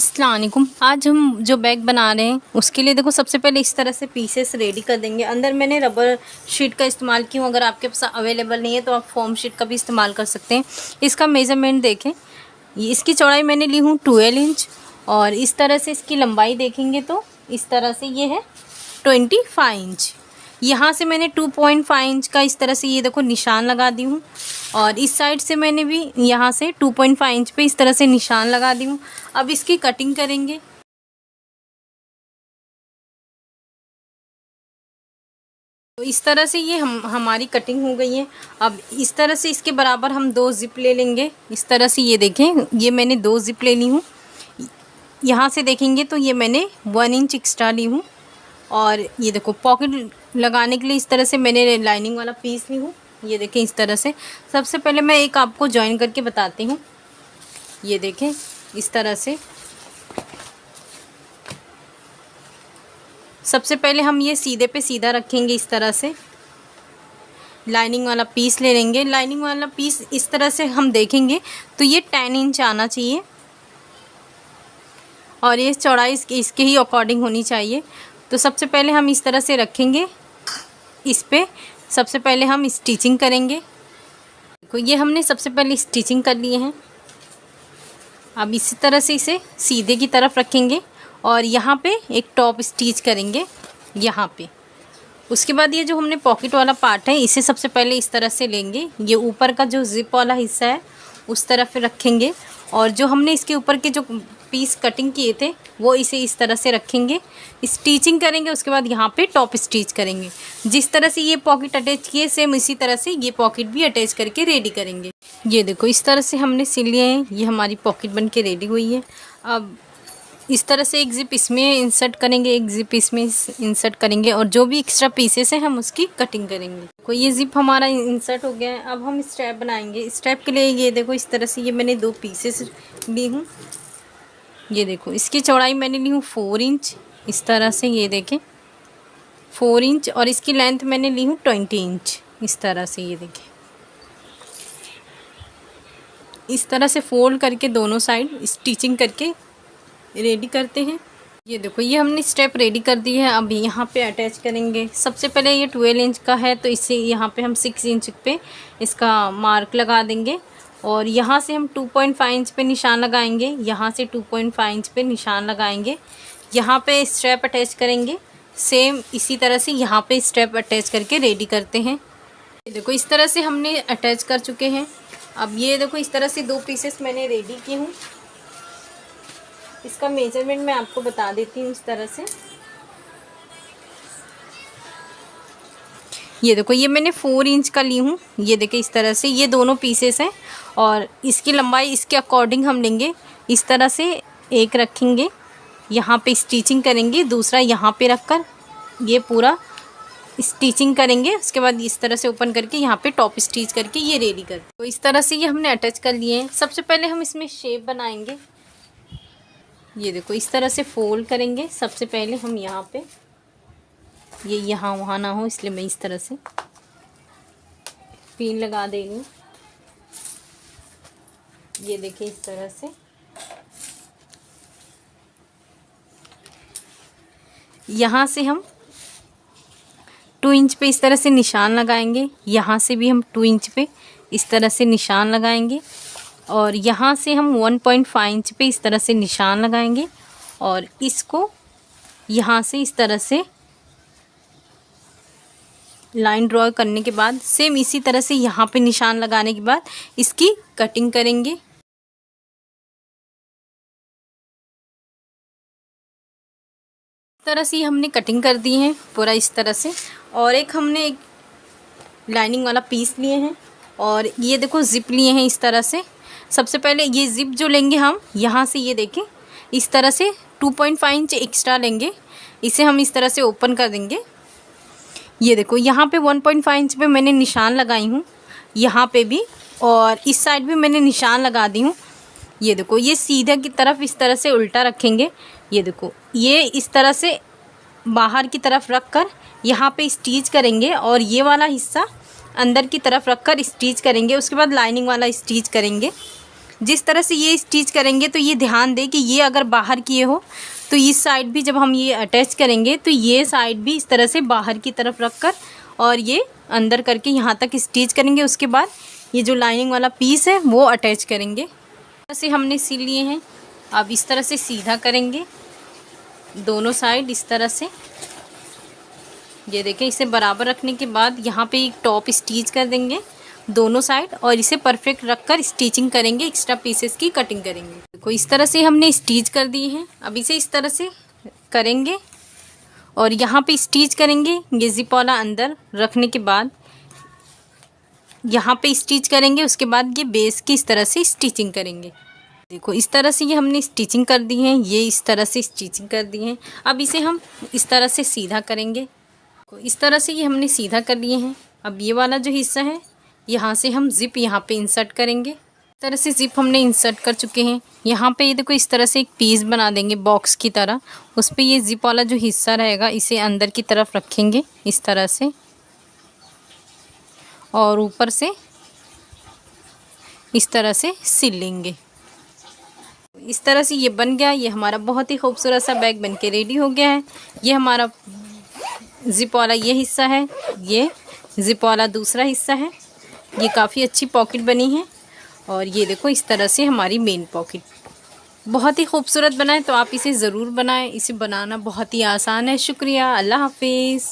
अस्सलाम वालेकुम। आज हम जो बैग बना रहे हैं उसके लिए देखो सबसे पहले इस तरह से पीसेस रेडी कर देंगे। अंदर मैंने रबर शीट का इस्तेमाल की हूँ, अगर आपके पास अवेलेबल नहीं है तो आप फोम शीट का भी इस्तेमाल कर सकते हैं। इसका मेज़रमेंट देखें, इसकी चौड़ाई मैंने ली हूँ 12 इंच और इस तरह से इसकी लंबाई देखेंगे तो इस तरह से ये है 25 इंच। यहाँ से मैंने 2.5 इंच का इस तरह से ये देखो निशान लगा दी हूँ और इस साइड से मैंने भी यहाँ से 2.5 इंच पे इस तरह से निशान लगा दी हूँ। अब इसकी कटिंग करेंगे। तो इस तरह से ये हमारी कटिंग हो गई है। अब इस तरह से इसके बराबर हम 2 जिप ले लेंगे। इस तरह से ये देखें, ये मैंने 2 जिप ले ली हूँ। यहाँ से देखेंगे तो ये मैंने 1 इंच एक्स्ट्रा ली हूँ और ये देखो पॉकेट लगाने के लिए इस तरह से मैंने लाइनिंग वाला पीस ली हूँ। ये देखें इस तरह से। सबसे पहले मैं एक आपको जॉइन करके बताती हूँ। ये देखें इस तरह से। सबसे पहले हम ये सीधे पे सीधा रखेंगे। इस तरह से लाइनिंग वाला पीस ले लेंगे। लाइनिंग वाला पीस इस तरह से हम देखेंगे तो ये 10 इंच आना चाहिए और ये चौड़ाई इसके ही अकॉर्डिंग होनी चाहिए। तो सबसे पहले हम इस तरह से रखेंगे। इस पे सबसे पहले हम स्टिचिंग करेंगे। देखो ये हमने सबसे पहले स्टिचिंग कर लिए हैं। अब इसी तरह से इसे सीधे की तरफ रखेंगे और यहाँ पे एक टॉप स्टिच करेंगे यहाँ पे। उसके बाद ये जो हमने पॉकेट वाला पार्ट है इसे सबसे पहले इस तरह से लेंगे। ये ऊपर का जो जिप वाला हिस्सा है उस तरफ रखेंगे और जो हमने इसके ऊपर के जो पीस कटिंग किए थे वो इसे इस तरह से रखेंगे, स्टिचिंग करेंगे। उसके बाद यहाँ पे टॉप स्टिच करेंगे। जिस तरह से ये पॉकेट अटैच किए सेम इसी तरह से ये पॉकेट भी अटैच करके रेडी करेंगे। ये देखो इस तरह से हमने सिल लिए हैं। ये हमारी पॉकेट बन के रेडी हुई है। अब इस तरह से एक जिप इसमें इंसर्ट करेंगे, एक जिप इसमें इंसर्ट करेंगे और जो भी एक्स्ट्रा पीसेस हैं हम उसकी कटिंग करेंगे। देखो ये जिप हमारा इंसर्ट हो गया है। अब हम स्ट्रैप बनाएंगे। स्ट्रैप के लिए ये देखो इस तरह से ये मैंने 2 पीसेस ली हूँ। ये देखो इसकी चौड़ाई मैंने ली हूँ 4 इंच। इस तरह से ये देखें 4 इंच और इसकी लेंथ मैंने ली हूँ 20 इंच। इस तरह से ये देखें, इस तरह से फोल्ड करके दोनों साइड स्टिचिंग करके रेडी करते हैं। ये देखो ये हमने स्टेप रेडी कर दी है। अब यहाँ पे अटैच करेंगे। सबसे पहले ये 12 इंच का है तो इसे यहाँ पे हम 6 इंच पे इसका मार्क लगा देंगे और यहाँ से हम 2.5 इंच पे निशान लगाएंगे। यहाँ से 2.5 इंच पे निशान लगाएंगे। यहाँ पे स्ट्रैप अटैच करेंगे। सेम इसी तरह से यहाँ पे स्ट्रैप अटैच करके रेडी करते हैं। देखो इस तरह से हमने अटैच कर चुके हैं। अब ये देखो इस तरह से 2 पीसेस मैंने रेडी की हूँ। इसका मेजरमेंट मैं आपको बता देती हूँ। इस तरह से ये देखो ये मैंने 4 इंच का ली हूँ। ये देखिए इस तरह से ये दोनों पीसेस हैं और इसकी लंबाई इसके अकॉर्डिंग हम लेंगे। इस तरह से एक रखेंगे, यहाँ पे स्टिचिंग करेंगे, दूसरा यहाँ पे रखकर ये पूरा स्टिचिंग करेंगे। उसके बाद इस तरह से ओपन करके यहाँ पे टॉप स्टिच करके ये रेडी कर। तो इस तरह से ये हमने अटैच कर लिए हैं। सबसे पहले हम इसमें शेप बनाएंगे। ये देखो इस तरह से फोल्ड करेंगे। सबसे पहले हम यहाँ पे ये यहाँ वहाँ ना हो इसलिए मैं इस तरह से पिन लगा देंगी। ये देखिए इस तरह से यहाँ से हम 2 इंच पे इस तरह से निशान लगाएंगे। यहाँ से भी हम 2 इंच पे इस तरह से निशान लगाएंगे और यहाँ से हम 1.5 इंच पे इस तरह से निशान लगाएंगे और इसको यहाँ से इस तरह से लाइन ड्रॉ करने के बाद सेम इसी तरह से यहाँ पे निशान लगाने के बाद इसकी कटिंग करेंगे। इस तरह से हमने कटिंग कर दी है पूरा इस तरह से। और एक हमने एक लाइनिंग वाला पीस लिए हैं और ये देखो जिप लिए हैं इस तरह से। सबसे पहले ये जिप जो लेंगे हम यहाँ से ये देखें इस तरह से 2.5 इंच एक्स्ट्रा लेंगे। इसे हम इस तरह से ओपन कर देंगे। ये देखो यहाँ पे 1.5 इंच पे मैंने निशान लगाई हूँ, यहाँ पे भी और इस साइड भी मैंने निशान लगा दी हूँ। ये देखो ये सीधा की तरफ इस तरह से उल्टा रखेंगे। ये देखो ये इस तरह से बाहर की तरफ रख कर यहाँ पे स्टिच करेंगे और ये वाला हिस्सा अंदर की तरफ रख कर स्टिच करेंगे। उसके बाद लाइनिंग वाला स्टिच करेंगे। जिस तरह से ये स्टिच करेंगे तो ये ध्यान दें कि ये अगर बाहर किए हो तो इस साइड भी जब हम ये अटैच करेंगे तो ये साइड भी इस तरह से बाहर की तरफ रख कर और ये अंदर करके यहाँ तक स्टिच करेंगे। उसके बाद ये जो लाइनिंग वाला पीस है वो अटैच करेंगे। ऐसे हमने सिल लिए हैं। अब इस तरह से सीधा करेंगे दोनों साइड इस तरह से। ये देखें, इसे बराबर रखने के बाद यहाँ पे एक टॉप स्टिच कर देंगे दोनों साइड और इसे परफेक्ट रखकर स्टिचिंग करेंगे, एक्स्ट्रा पीसेस की कटिंग करेंगे। देखो इस तरह से हमने स्टिच कर दिए हैं। अब इसे इस तरह से करेंगे और यहाँ पे स्टिच करेंगे। ये जिप वाला अंदर रखने के बाद यहाँ पे स्टिच करेंगे। उसके बाद ये बेस की इस तरह से स्टिचिंग करेंगे। देखो इस तरह से ये हमने स्टिचिंग कर दी है। ये इस तरह से स्टिचिंग कर दी है। अब इसे हम इस तरह से सीधा करेंगे। इस तरह से ये हमने सीधा कर लिए हैं। अब ये वाला जो हिस्सा है यहाँ से हम ज़िप यहाँ पे इंसर्ट करेंगे। इस तरह से ज़िप हमने इंसर्ट कर चुके हैं। यहाँ पे ये देखो इस तरह से एक पीस बना देंगे बॉक्स की तरह। उस पर ये ज़िप वाला जो हिस्सा रहेगा इसे अंदर की तरफ रखेंगे इस तरह से और ऊपर से इस तरह से सिल लेंगे। इस तरह से ये बन गया। ये हमारा बहुत ही खूबसूरत सा बैग बन के रेडी हो गया है। ये हमारा ज़िप वाला ये हिस्सा है, ये ज़िप वाला दूसरा हिस्सा है। ये काफ़ी अच्छी पॉकेट बनी है और ये देखो इस तरह से हमारी मेन पॉकेट बहुत ही खूबसूरत बना है। तो आप इसे ज़रूर बनाएं। इसे बनाना बहुत ही आसान है। शुक्रिया, अल्लाह हाफिज़।